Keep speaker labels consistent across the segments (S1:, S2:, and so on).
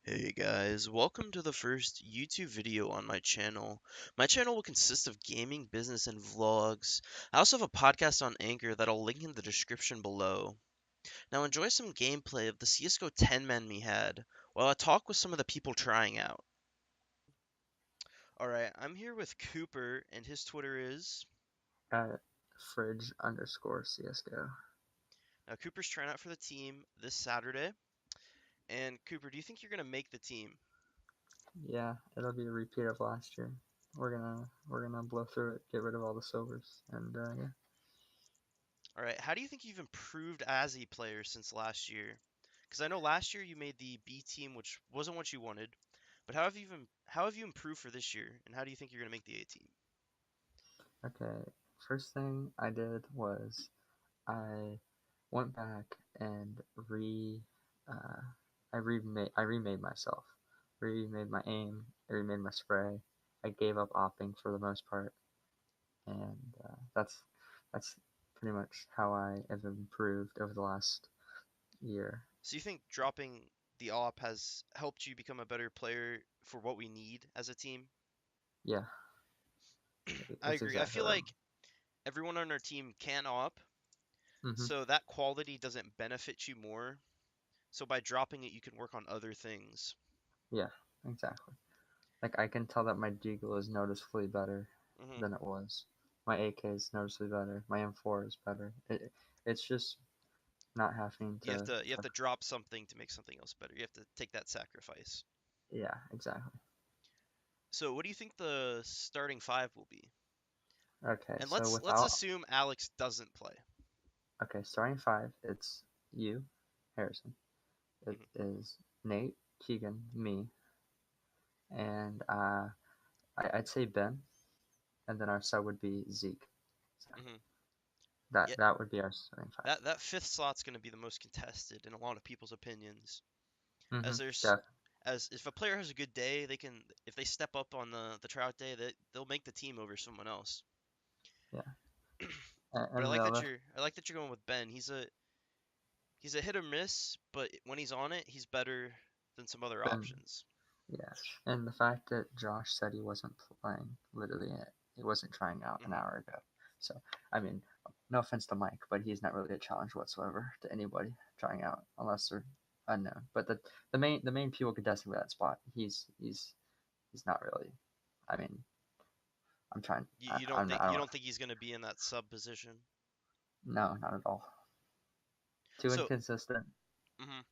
S1: Hey guys, welcome to the first YouTube video on my channel. My channel will consist of gaming, business, and vlogs. I also have a podcast on Anchor that I'll link in the description below. Now enjoy some gameplay of the CSGO 10-man we had, while I talk with some of the people trying out. Alright, I'm here with Cooper, and his Twitter is...
S2: At fridge_CSGO.
S1: Now Cooper's trying out for the team this Saturday. And Cooper, do you think you're going to make the team?
S2: Yeah, it'll be a repeat of last year. We're gonna blow through it, get rid of all the silvers, and yeah.
S1: Alright, how do you think you've improved as a player since last year? Because I know last year you made the B team, which wasn't what you wanted, but how have you improved for this year, and how do you think you're gonna make the A team?
S2: Okay, first thing I did was I went back and uh, I remade myself, remade my aim, I remade my spray. I gave up opping for the most part, and that's pretty much how I have improved over the last year.
S1: So you think dropping the AWP has helped you become a better player for what we need as a team?
S2: Yeah,
S1: I
S2: it's
S1: agree. I
S2: exactly
S1: feel
S2: right.
S1: like everyone on our team can AWP,
S2: Hmm.
S1: so that quality doesn't benefit you more. So by dropping it, you can work on other things.
S2: Yeah, exactly. Like I can tell that my Deagle is noticeably better
S1: Hmm.
S2: than it was. My AK is noticeably better. My M4 is better. It's just not having
S1: You have to drop something to make something else better. You have to take that sacrifice.
S2: yeah, exactly.
S1: So what do you think the starting five will be?
S2: Okay,
S1: And
S2: so
S1: let's
S2: without
S1: assume Alex doesn't play.
S2: okay, starting five, it's you, Harrison. It
S1: Hmm.
S2: is Nate, Keegan, me, and I'd say Ben, and then our sub would be Zeke. So
S1: Hmm.
S2: that
S1: Yeah,
S2: that would be our starting five.
S1: that fifth slot's going to be the most contested in a lot of people's opinions. As
S2: Mm-hmm.
S1: there's
S2: Def.
S1: as if a player has a good day, they can if they step up on the Tryout day, they'll make the team over someone else.
S2: Yeah,
S1: But
S2: and they'll
S1: I like that you're going with Ben. He's a hit or miss, but when he's on it, he's better than some other
S2: Ben.
S1: options.
S2: Yeah, and the fact that Josh said he wasn't playing, literally, he wasn't trying out an
S1: Hmm.
S2: hour ago. So, I mean, no offense to Mike, but he's not really a challenge whatsoever to anybody trying out unless they're unknown. But the main people contesting for that spot, he's not really. I mean, I'm trying.
S1: You don't
S2: I'm
S1: think
S2: not. I
S1: you
S2: don't.
S1: don't think he's going to be in that sub position?
S2: No, not at all. Too
S1: So,
S2: inconsistent,
S1: mhm.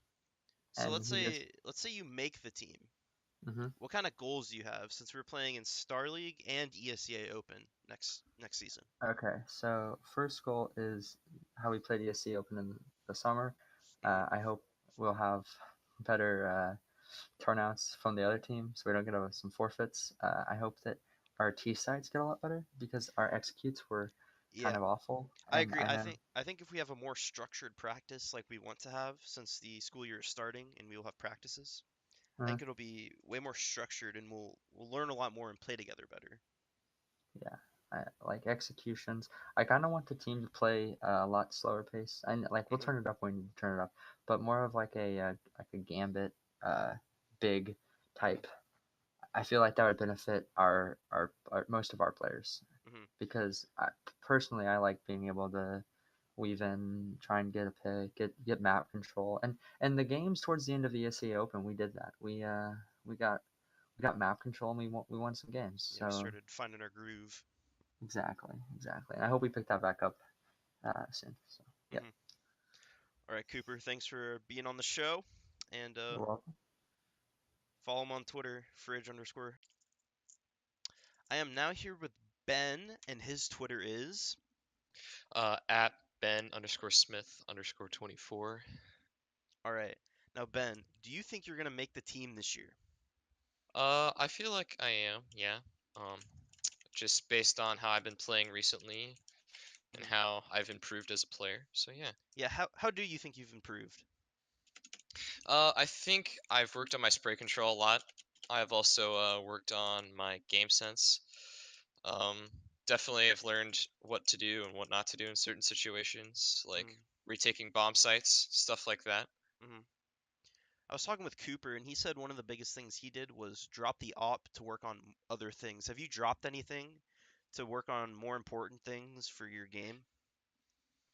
S1: So
S2: and he just.
S1: let's say you make the team.
S2: Hmm.
S1: What kind of goals do you have since we're playing in Star League and ESEA Open next season?
S2: Okay, so first goal is how we played ESC Open in the summer.
S1: Hmm.
S2: I hope we'll have better turnouts from the other team so we don't get some forfeits. I hope that our T sides get a lot better because our executes were kind
S1: Yeah,
S2: of awful,
S1: I
S2: and
S1: agree.
S2: I know.
S1: I think if we have a more structured practice like we want to have since the school year is starting and we will have practices, I
S2: uh,
S1: think it'll be way more structured and we'll learn a lot more and play together better.
S2: yeah, like executions. I kind of want the team to play a lot slower pace. And like we'll
S1: Hmm.
S2: turn it up when you turn it up, but more of like a gambit, uh, big type. I feel like that would benefit our most of our players
S1: Hmm.
S2: because personally I like being able to weave in, try and get a pick, get map control, and the games towards the end of ESC Open we did that. We got we got map control and we won some games.
S1: Yeah, we
S2: So
S1: started finding our groove.
S2: exactly. And I hope we pick that back up soon. So yeah,
S1: Hmm. All right, Cooper, thanks for being on the show, and
S2: you're welcome.
S1: follow him on Twitter, fridge underscore. I am now here with Ben, and his Twitter is.
S3: At Ben_Smith_24.
S1: All right. Now, Ben, do you think you're going to make the team this year?
S3: I feel like I am, yeah. Um, just based on how I've been playing recently and
S1: Hmm.
S3: how I've improved as a player. So yeah.
S1: Yeah, how do you think you've improved?
S3: I think I've worked on my spray control a lot. I've also worked on my game sense. Um, Definitely have learned what to do and what not to do in certain situations, like
S1: Hmm.
S3: retaking bomb sites, stuff like that.
S1: Hmm. I was talking with Cooper, and he said one of the biggest things he did was drop the op to work on other things. Have you dropped anything to work on more important things for your game?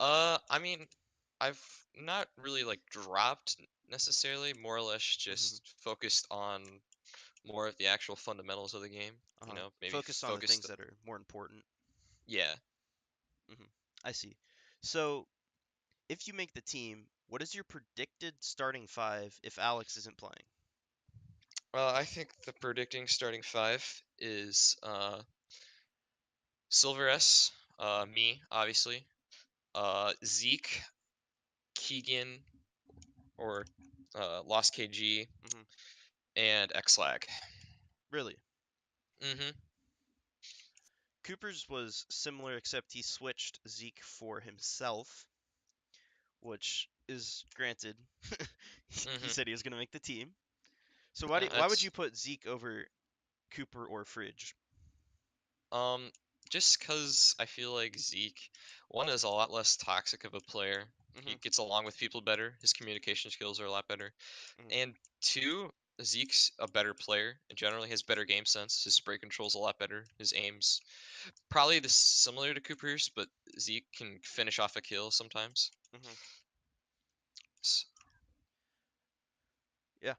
S3: I mean, I've not really like dropped necessarily, more or less
S1: Hmm.
S3: just focused on more of the actual fundamentals of the game. You
S1: Uh-huh.
S3: know, maybe
S1: Focused on the things
S3: focused.
S1: that are more important.
S3: Yeah.
S1: Hmm. I see. So, if you make the team, what is your predicted starting five if Alex isn't playing?
S3: I think the predicting starting five is Silver S, me obviously, Zeke, Keegan or Lost KG,
S1: Hmm.
S3: and Xlag.
S1: Really?
S3: Mm-hmm.
S1: Cooper's was similar, except he switched Zeke for himself, which is granted. He
S3: Mm-hmm.
S1: said he was going to make the team. So why would you
S3: That's
S1: put Zeke over Cooper or Fridge?
S3: um just because I feel like Zeke, one, is a lot less toxic of a player. He
S1: Hmm.
S3: gets along with people better. His communication skills are a lot better.
S1: Hmm.
S3: And two, Zeke's a better player and generally has better game sense. His spray control's a lot better. His aims probably similar to Cooper's, but Zeke can finish off a kill sometimes.
S1: Hmm.
S3: S-
S1: Yeah.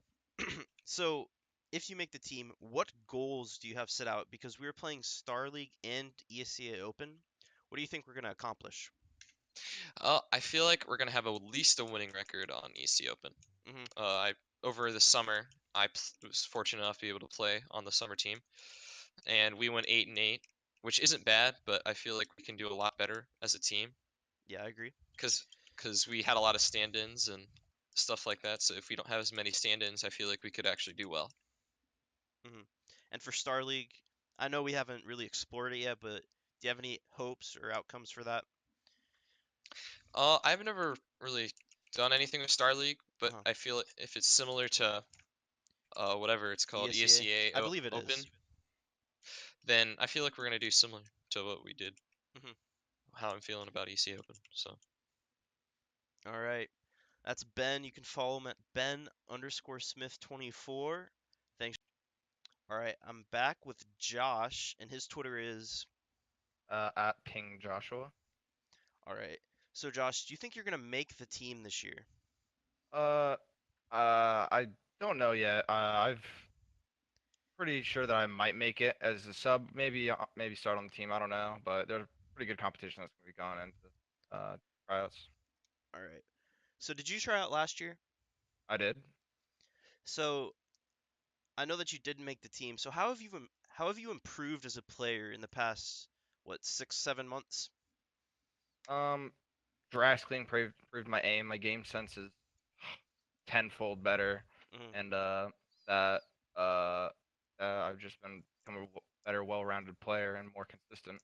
S1: So if you make the team, what goals do you have set out? Because we were playing Star League and ESCA Open. What do you think we're going to accomplish?
S3: I feel like we're gonna have at least a winning record on EC Open.
S1: Hmm.
S3: I over the summer was fortunate enough to be able to play on the summer team, and we went 8-8, which isn't bad, but I feel like we can do a lot better as a team
S1: Yeah, I agree.
S3: because we had a lot of stand-ins and stuff like that. So if we don't have as many stand-ins, I feel like we could actually do well.
S1: Hmm. And for Star League, I know we haven't really explored it yet, but do you have any hopes or outcomes for that?
S3: I've never really done anything with Star League, but
S1: Uh-huh.
S3: I feel if it's similar to whatever it's called,
S1: ESCA?
S3: ESEA
S1: I believe it
S3: Open,
S1: is.
S3: then I feel like we're gonna do similar to what we did.
S1: Hmm.
S3: How I'm feeling about EC Open. So,
S1: All right. That's Ben. You can follow him at Ben_Smith24. Thanks. All right. I'm back with Josh, and his Twitter is.
S4: At Ping Joshua.
S1: All right. So, Josh, do you think you're going to make the team this year?
S4: Uh, I don't know yet. I've pretty sure that I might make it as a sub, maybe start on the team. I don't know, but there's pretty good competition that's gonna be going into tryouts.
S1: All right. So, did you try out last year?
S4: I did.
S1: So, I know that you didn't make the team. So, how have you improved as a player in the past, what, 6, 7 months?
S4: Um, Drastically improved my aim. My game sense is tenfold better,
S1: Hmm.
S4: and that uh, I've just been become a better, well-rounded player and more consistent.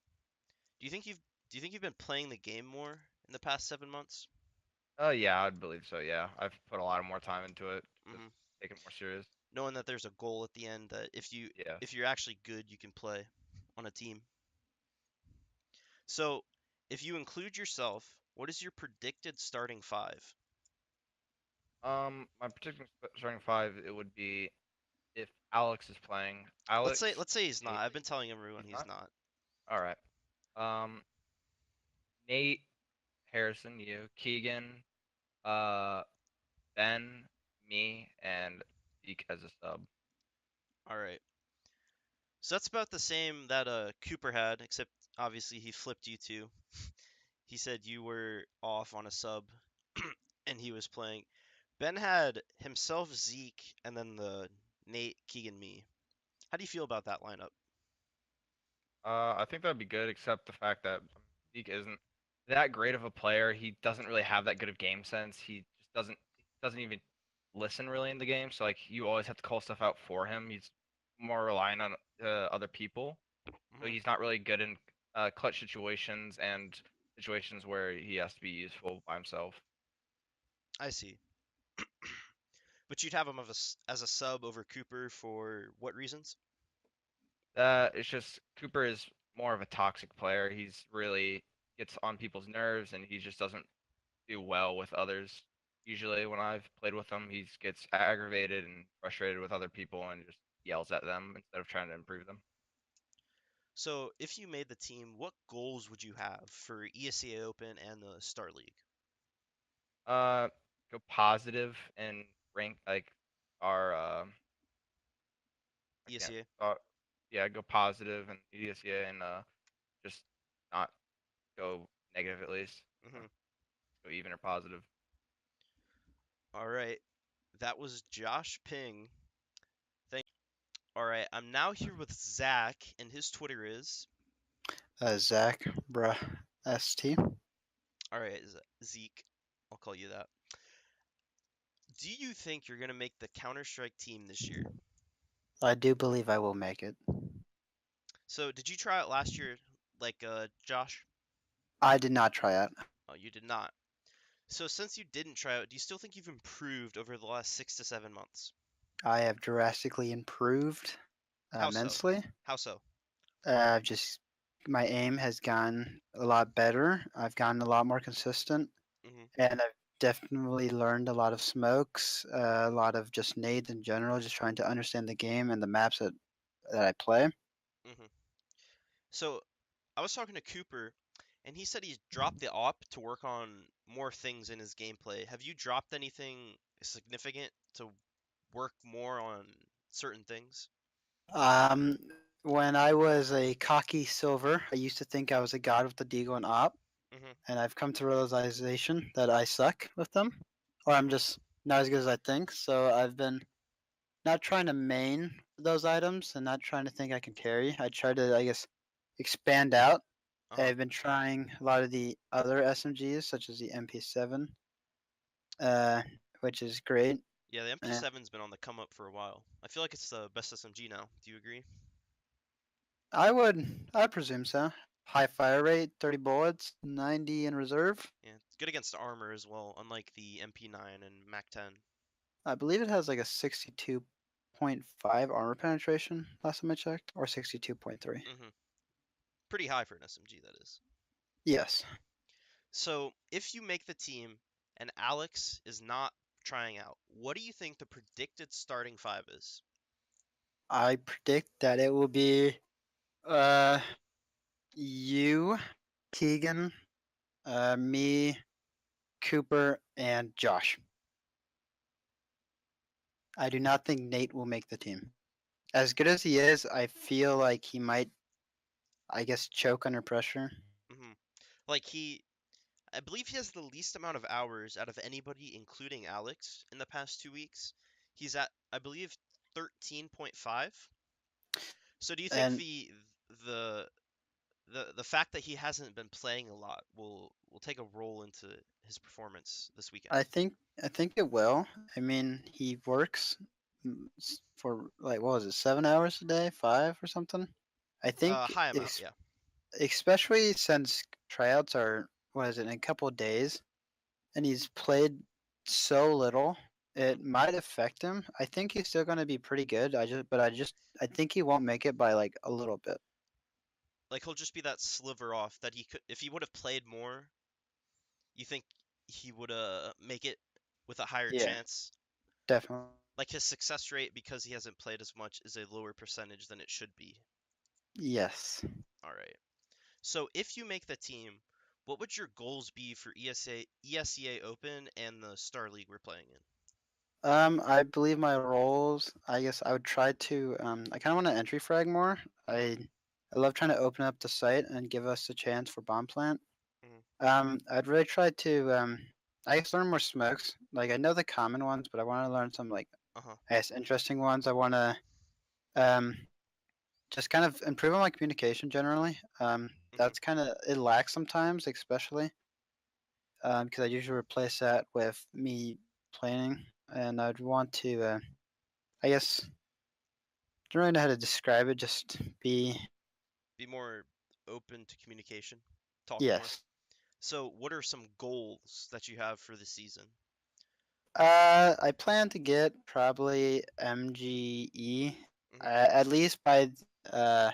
S1: Do you think you've do you think you've been playing the game more in the past 7 months?
S4: Yeah, I'd believe so. Yeah, I've put a lot of more time into it, just
S1: Hmm.
S4: take it more serious.
S1: Knowing that there's a goal at the end that
S4: Yes.
S1: if you're actually good, you can play on a team. So, if you include yourself, what is your predicted starting five?
S4: My particular starting five, it would be if Alex is playing.
S1: Let's
S4: Alex,
S1: say he's not.
S4: Nate,
S1: I've been telling everyone
S4: he's
S1: he's
S4: not.
S1: not.
S4: All right. Um, Nate, Harrison, you, Keegan, uh, Ben, me, and Zeke as a sub.
S1: All right. So that's about the same that Cooper had, except obviously he flipped you two. He said you were off on a sub, and he was playing. Ben had himself, Zeke, and then the Nate, Keegan, me. How do you feel about that lineup?
S4: I think that'd be good, except the fact that Zeke isn't that great of a player. He doesn't really have that good of game sense. He just doesn't even listen really in the game. So like you always have to call stuff out for him. He's more relying on other people. So
S1: Hmm.
S4: he's not really good in clutch situations and situations where he has to be useful by himself.
S1: I see. But you'd have him as a sub over Cooper for what reasons?
S4: It's just Cooper is more of a toxic player. He's really gets on people's nerves and he just doesn't do well with others. Usually, when I've played with him, he gets aggravated and frustrated with other people and just yells at them instead of trying to improve them.
S1: So, if you made the team, what goals would you have for ESEA Open and the Star League?
S4: Uh, go positive and rank like our I can't
S1: ESEA?
S4: yeah, go positive and EDSA and just not go negative at least. Uh,
S1: Hmm.
S4: Go even or positive.
S1: All right. That was Josh Ping. Thank. All right. I'm now here with Zach, and his Twitter is.
S5: Zach, bruh, ST.
S1: All right, Zeke. I'll call you that. Do you think you're gonna make the Counter Strike team this year?
S5: I do believe I will make it.
S1: So, did you try it last year, like Josh?
S5: I did not try out.
S1: Oh, you did not. So, since you didn't try out, do you still think you've improved over the last 6 to 7 months?
S5: I have drastically improved
S1: How so?
S5: immensely.
S1: How so?
S5: Just my aim has gotten a lot better. I've gotten a lot more consistent,
S1: Hmm.
S5: and I've definitely learned a lot of smokes, a lot of just nades in general, just trying to understand the game and the maps that I play.
S1: Hmm. So, I was talking to Cooper, and he said he's dropped the op to work on more things in his gameplay. Have you dropped anything significant to work more on certain things?
S5: Um, when I was a cocky silver, I used to think I was a god with the deagle and op,
S1: Hmm.
S5: and I've come to realization that I suck with them, or I'm just not as good as I think. So I've been not trying to main those items and not trying to think I can carry. I try to, I guess, expand out.
S1: Uh-huh.
S5: I've been trying a lot of the other SMGs, such as the MP7, uh, which is great.
S1: Yeah, the
S5: Uh,
S1: MP7's been on the come up for a while. I feel like it's the best SMG now. Do you agree?
S5: I presume so. High fire rate, 30 bullets, 90 in reserve.
S1: Yeah, it's good against armor as well, unlike the MP9 and MAC-10.
S5: I believe it has like a 62.5 armor penetration last time I checked, or 62.3.
S1: Hmm. Pretty high for an SMG, that is.
S5: Yes,
S1: So, if you make the team and Alex is not trying out, what do you think the predicted starting five is?
S5: I predict that it will be uh you, Keegan, me, Cooper, and Josh. I do not think Nate will make the team. As good as he is, I feel like he might, I guess, choke under pressure.
S1: Hmm. Like I believe he has the least amount of hours out of anybody, including Alex, in the past 2 weeks. He's at, I believe, 13.5. So do you think
S5: And
S1: the the fact that he hasn't been playing a lot will take a role into his performance this weekend?
S5: I think it will. I mean, he works for like what was it, 7 hours a day, 5 or something. I think,
S1: High amount, yeah.
S5: especially since tryouts are what is it, in a couple of days, and he's played so little,
S1: Hmm.
S5: it might affect him. I think he's still going to be pretty good. I think he won't make it by like a little bit.
S1: Like he'll just be that sliver off that he could, if he would have played more, you think he would make it with a higher
S5: Yeah,
S1: chance?
S5: definitely.
S1: Like his success rate, because he hasn't played as much, is a lower percentage than it should be.
S5: Yes.
S1: All right. So if you make the team, what would your goals be for ESEA Open and the Star League we're playing in?
S5: I believe my roles. I guess I would try to. I kind of want to entry frag more.
S1: Hmm.
S5: I love trying to open up the site and give us a chance for bomb plant.
S1: Hmm.
S5: I'd really try to. I guess learn more smokes. Like I know the common ones, but I want to learn some like
S1: Uh-huh.
S5: I guess interesting ones. I want to um just kind of improve on my communication generally.
S1: Hmm.
S5: That's kind of it lacks sometimes, especially because I usually replace that with me planning, and I'd want to. I guess don't really know how to describe it. Just be
S1: Be more open to communication. Talk more.
S5: yes.
S1: So what are some goals that you have for the season?
S5: I plan to get probably MGE
S1: Hmm.
S5: at least by uh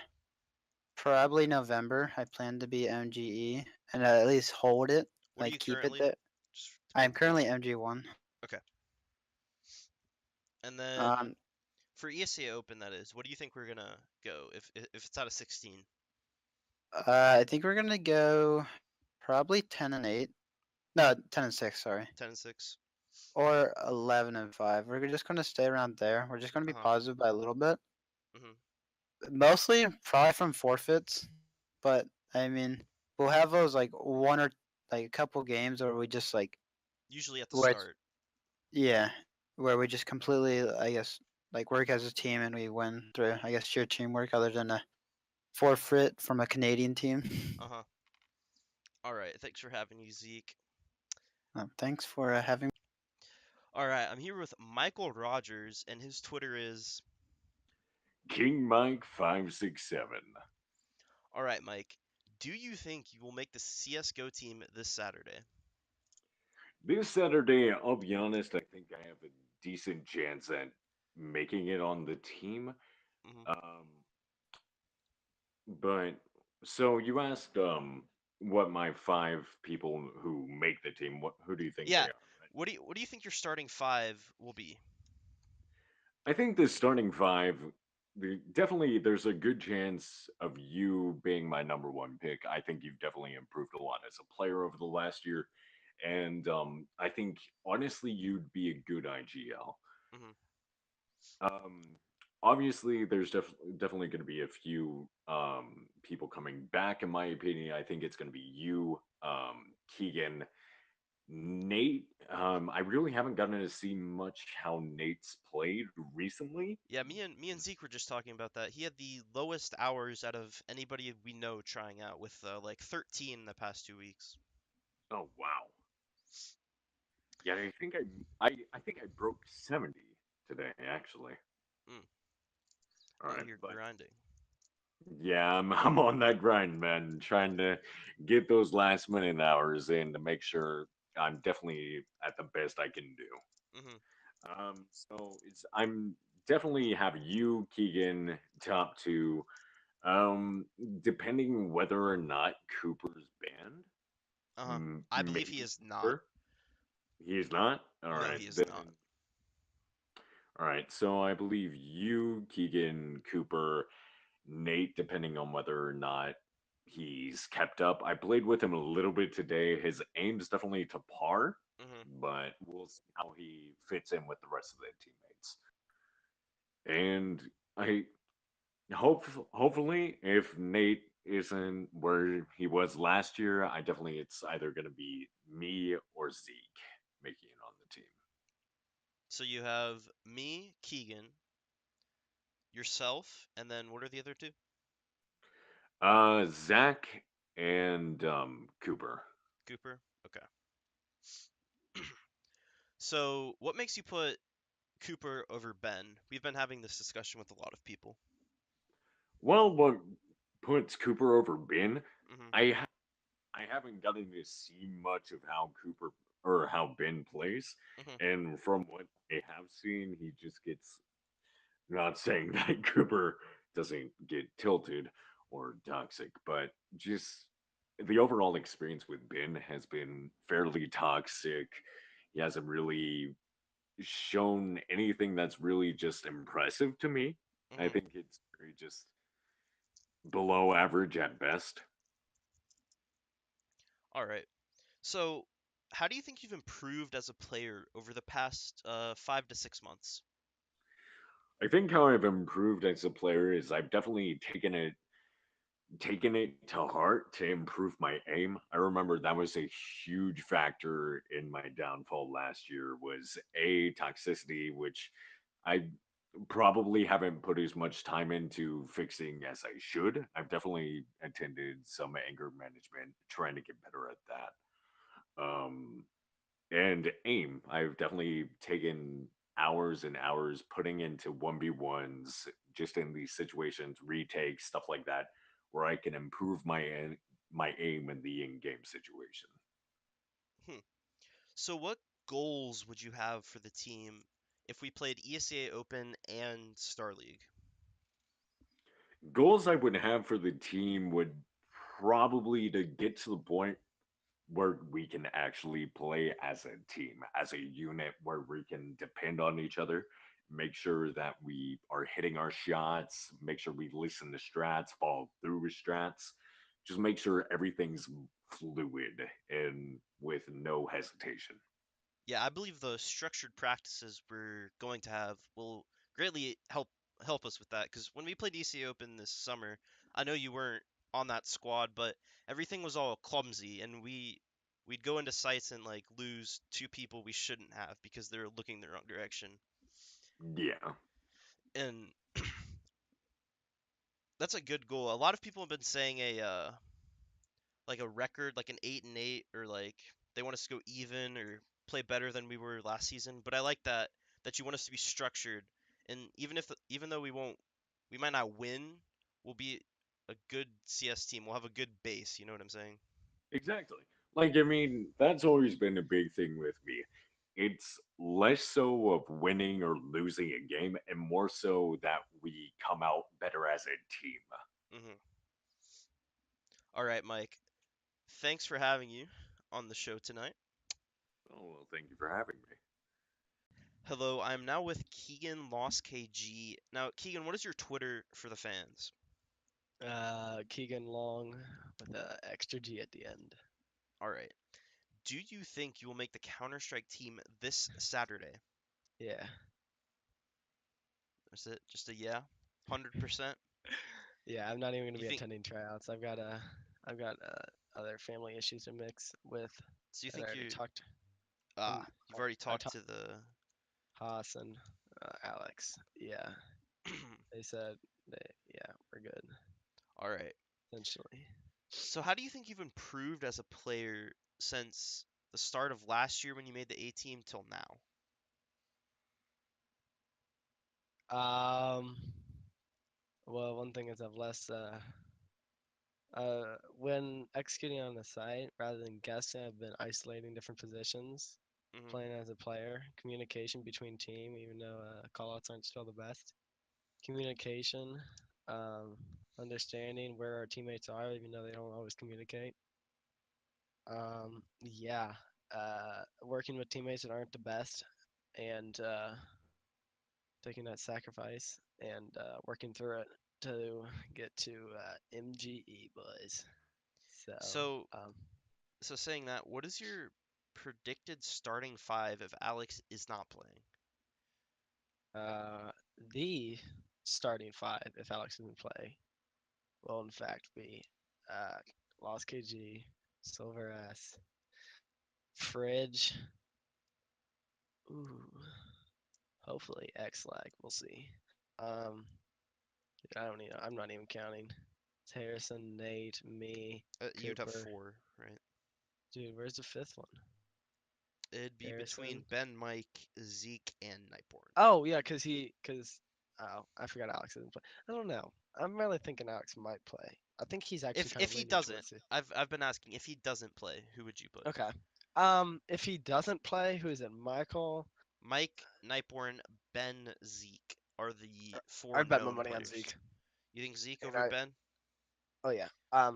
S5: probably November. I plan to be MGE and at least hold it,
S1: What are
S5: like
S1: you
S5: keep it
S1: currently?
S5: there.
S1: Just to
S5: I'm
S1: confirm.
S5: currently MG1.
S1: Okay. And then
S5: Um,
S1: for ESA Open, that is, what do you think we're gonna go if it's out of 16?
S5: I think we're gonna go probably 10-8. No, 10-6. Sorry,
S1: 10 and 6.
S5: or 11-5. We're just gonna stay around there. We're just gonna be
S1: Uh-huh.
S5: positive by a little bit.
S1: Mhm.
S5: Mostly probably from forfeits, but I mean, we'll have those like one or like a couple games where we just like
S1: Usually at the
S5: where it's
S1: start.
S5: yeah, where we just completely I guess like work as a team and we win through I guess sheer teamwork other than a forfeit from a Canadian team.
S1: Uh-huh. All right. Thanks for having you, Zeke.
S5: Thanks for having.
S1: All right. I'm here with Michael Rogers, and his Twitter is.
S6: King Mike 567.
S1: All right, Mike. Do you think you will make the CS:GO team this Saturday?
S6: This Saturday, I'll be honest, I think I have a decent chance at making it on the team.
S1: Hmm.
S6: Um, but so you asked what my five people who make the team, who do you think they
S1: Yeah.
S6: are, right?
S1: What do you think your starting five will be?
S6: I think the starting five, definitely there's a good chance of you being my number one pick. I think you've definitely improved a lot as a player over the last year. And I think honestly you'd be a good IGL.
S1: Hmm.
S6: Um, Obviously, there's definitely going to be a few people coming back. In my opinion, I think it's going to be you, Keegan, Nate. I really haven't gotten to see much how Nate's played recently.
S1: Yeah, me and Zeke were just talking about that. He had the lowest hours out of anybody we know trying out, with like 13 in the past 2 weeks.
S6: Oh wow! Yeah, I think I broke 70 today actually.
S1: Mm,
S6: All
S1: out
S6: right,
S1: here
S6: but
S1: grinding.
S6: yeah, I'm on that grind, man, trying to get those last minute hours in to make sure I'm definitely at the best I can do.
S1: Hmm.
S6: So I'm definitely have you, Keegan, top two. Um, Depending whether or not Cooper's banned,
S1: Uh-huh. I believe he
S6: maybe
S1: is not.
S6: Cooper. He is not. All
S1: No,
S6: right,
S1: he is
S6: then.
S1: not.
S6: All right, so I believe you, Keegan, Cooper, Nate, depending on whether or not he's kept up. I played with him a little bit today. His aim's definitely to par,
S1: Hmm.
S6: but we'll see how he fits in with the rest of the teammates. And I hopefully, if Nate isn't where he was last year, I definitely it's either going to be me or Zeke making it on the team.
S1: So you have me, Keegan, yourself, and then what are the other two?
S6: Zach and Cooper.
S1: Cooper. Okay. So what makes you put Cooper over Ben? We've been having this discussion with a lot of people.
S6: Well, what puts Cooper over Ben?
S1: Hmm.
S6: I ha- I haven't gotten to see much of how Cooper or how Ben plays,
S1: Hmm.
S6: and from what I have seen, he just gets. Not saying that Cooper doesn't get tilted or toxic, but just the overall experience with Ben has been fairly toxic. He hasn't really shown anything that's really just impressive to me. I
S1: Hmm.
S6: think it's very just below average at best.
S1: All right. So how do you think you've improved as a player over the past 5 to 6 months?
S6: I think how I've improved as a player is I've definitely taken it to heart to improve my aim. I remember that was a huge factor in my downfall last year was a toxicity, which I probably haven't put as much time into fixing as I should. I've definitely attended some anger management, trying to get better at that. And aim, I've definitely taken hours and hours putting into 1v1s just in these situations, retakes, stuff like that, where I can improve my aim in the in-game situation.
S1: Hmm. So what goals would you have for the team if we played ESEA Open and Star League?
S6: Goals I would have for the team would probably to get to the point. where we can actually play as a team, as a unit, where we can depend on each other, make sure that we are hitting our shots, make sure we listen to strats, follow through with strats, just make sure everything's fluid and with no hesitation.
S1: Yeah, I believe the structured practices we're going to have will greatly help us with that. Because when we played ECA Open this summer, I know you weren't on that squad, but everything was all clumsy, and we'd go into sites and like lose two people we shouldn't have because they're looking the wrong direction.
S6: Yeah,
S1: And that's a good goal. A lot of people have been saying like a record, like an 8-8, or like they want us to go even or play better than we were last season. But I like that you want us to be structured, and even though we might not win, we'll be a good CS team. We'll have a good base. You know what I'm saying?
S6: exactly. Like, I mean, that's always been a big thing with me. It's less so of winning or losing a game and more so that we come out better as a team.
S1: Hmm. All right, Mike. Thanks for having you on the show tonight.
S6: Oh, well, thank you for having me.
S1: Hello, I'm now with Keegan Lost KG. Now, Keegan, what is your Twitter for the fans?
S7: Keegan Long with a extra G at the end.
S1: All right. Do you think you will make the Counter Strike team this Saturday?
S7: Yeah.
S1: Is it just a yeah? 100%?
S7: Yeah, I'm not even gonna
S1: You
S7: be
S1: think
S7: attending tryouts. I've got other family issues to mix with,
S1: so you
S7: and I
S1: think
S7: already
S1: you
S7: talked. And
S1: you've already
S7: I
S1: talked
S7: talked
S1: to the
S7: Haas and Alex. Yeah, they said yeah, we're good
S1: All right.
S7: essentially.
S1: So how do you think you've improved as a player since the start of last year when you made the A team till now?
S7: Um, well, one thing is I've less when executing on the site rather than guessing, I've been isolating different positions,
S1: Hmm.
S7: playing as a player, communication between team, even though callouts aren't still the best. Communication, um, understanding where our teammates are, even though they don't always communicate. Yeah, working with teammates that aren't the best and taking that sacrifice and working through it to get to MGE, boys. So,
S1: So
S7: um,
S1: so saying that, what is your predicted starting five if Alex is not playing?
S7: uh, the starting five, if Alex doesn't play, will in fact be uh, Lost KG, Silver S, Fridge. Ooh, hopefully X lag. We'll see. Um, I don't even. I'm not even counting. It's Harrison, Nate, me,
S1: You'd have
S7: Cooper.
S1: four, right?
S7: Dude, where's the fifth one?
S1: It'd be between
S7: Harrison.
S1: Ben, Mike, Zeke, and Nightborn.
S7: Oh yeah, cause oh, I forgot Alex didn't play. I don't know. I'm really thinking Alex might play. I think he's actually kind
S1: If
S7: of
S1: he
S7: leaning
S1: doesn't,
S7: towards it.
S1: I've been asking if he doesn't play, who would you put?
S7: Okay. If he doesn't play, who is it? Michael.
S1: Mike, Nightborn, Ben, Zeke are the
S7: I
S1: four
S7: bet my
S1: known
S7: money on
S1: players.
S7: Zeke.
S1: You think Zeke
S7: And
S1: over Ben?
S7: oh yeah.
S1: How,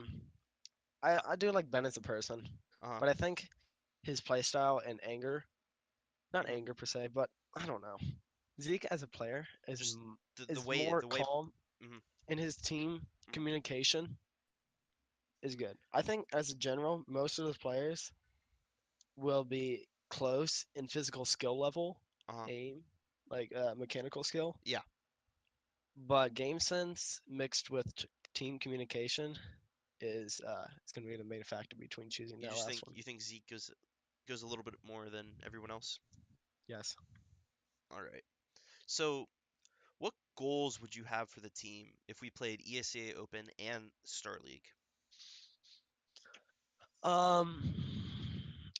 S7: I do like Ben as a person,
S1: uh-huh.
S7: but I think his playstyle and anger, not
S1: Hmm.
S7: anger per se, but I don't know. Zeke as a player
S1: Just the
S7: is
S1: way
S7: more
S1: the way.
S7: calm,
S1: Hmm.
S7: and his team
S1: Hmm.
S7: communication is good. I think as a general, most of those players will be close in physical skill level,
S1: Uh-huh.
S7: aim, like mechanical skill,
S1: Yeah.
S7: but game sense mixed with team communication is going to be the main factor between choosing
S1: You
S7: that
S1: just
S7: last
S1: think
S7: one.
S1: you think Zeke goes a little bit more than everyone else.
S7: Yes.
S1: All right. So, what goals would you have for the team if we played ESA Open and Star League?
S7: Um,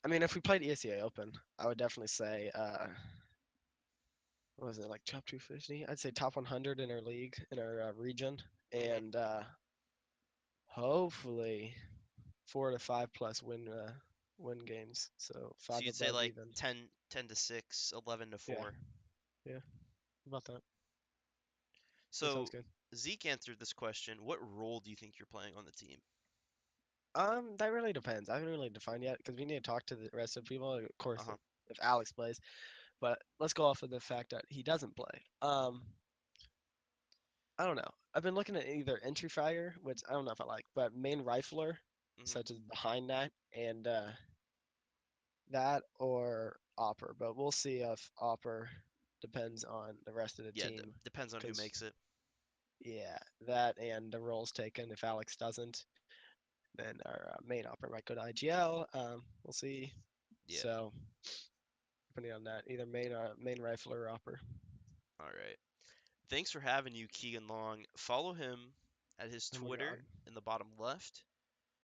S7: I mean, if we played ESEA Open, I would definitely say, what was it, like top 250? I'd say top 100 in our league, in our region,
S1: Hmm.
S7: and hopefully 4 to 5 plus win games. So
S1: So
S7: five
S1: you'd say
S7: above
S1: like
S7: even.
S1: 10 to 6, 11 to
S7: Yeah,
S1: 4.
S7: yeah, about that. That sounds
S1: So
S7: good.
S1: Zeke answered this question. What role do you think you're playing on the team?
S7: That really depends. I haven't really defined yet because we need to talk to the rest of the people. Of course,
S1: Uh-huh.
S7: if Alex plays, but let's go off of the fact that he doesn't play. I don't know. I've been looking at either entry fire, which I don't know if I like, but main rifler,
S1: Mhm.
S7: such as behind that, and that or Opper. But we'll see if Opper depends on the rest of the
S1: Yeah,
S7: team.
S1: depends on who
S7: 'Cause
S1: makes it.
S7: yeah, that and the roles taken. If Alex doesn't, then our main Opper might go to IGL. We'll see.
S1: Yeah.
S7: So depending on that, either main rifle or Opper.
S1: All right. Thanks for having you, Keegan Long. Follow him at his
S7: Oh my
S1: Twitter
S7: God.
S1: in the bottom left.